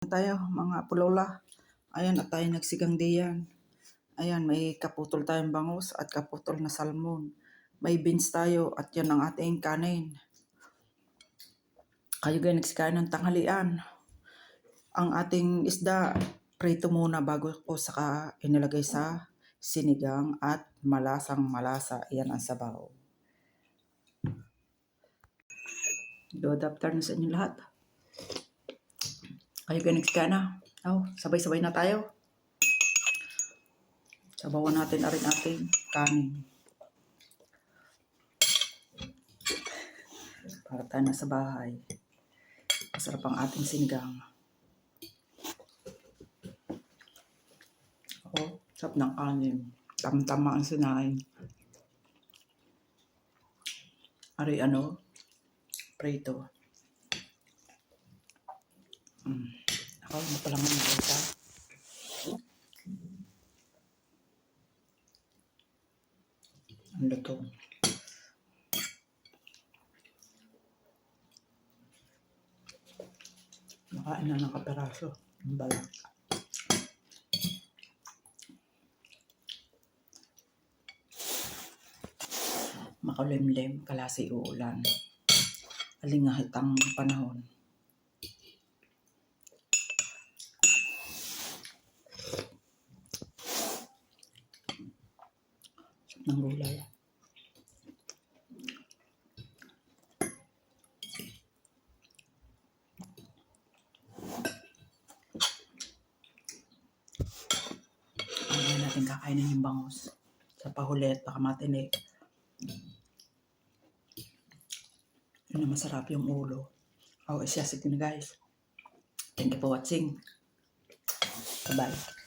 Tayo mga pulola. Ayan, at tayo nagsigang diyan. Ayan, may kaputol tayong bangus at kaputol na salmon. May beans tayo at yan ang ating kanin. Kayo guys nagsikain ng tanghalian. Ang ating isda, prito muna bago ko saka inilagay sa sinigang at malasang malasa. Yan ang sabaw. Good afternoon sa inyo lahat. Kayo guys nagsikain na. Sabay-sabay na tayo. Sabawan natin na rin ating kanin. Para tayo na sa bahay. Masarap ang ating sinigang. Sarap ng kanin. Tama-tama ang sinain. Ari prito. Ako, mapalangan ng isa. Ang luto. Nakain na ng kaperaso. Ang balat. Makulimlim, kalasi uulan. Alingahit ang panahon. Sarap ng gulay. Ayaw natin kakainin yung bangus. Sa pahulit, baka matinik. Yun na masarap yung ulo. Isasig din guys. Thank you for watching. Bye-bye.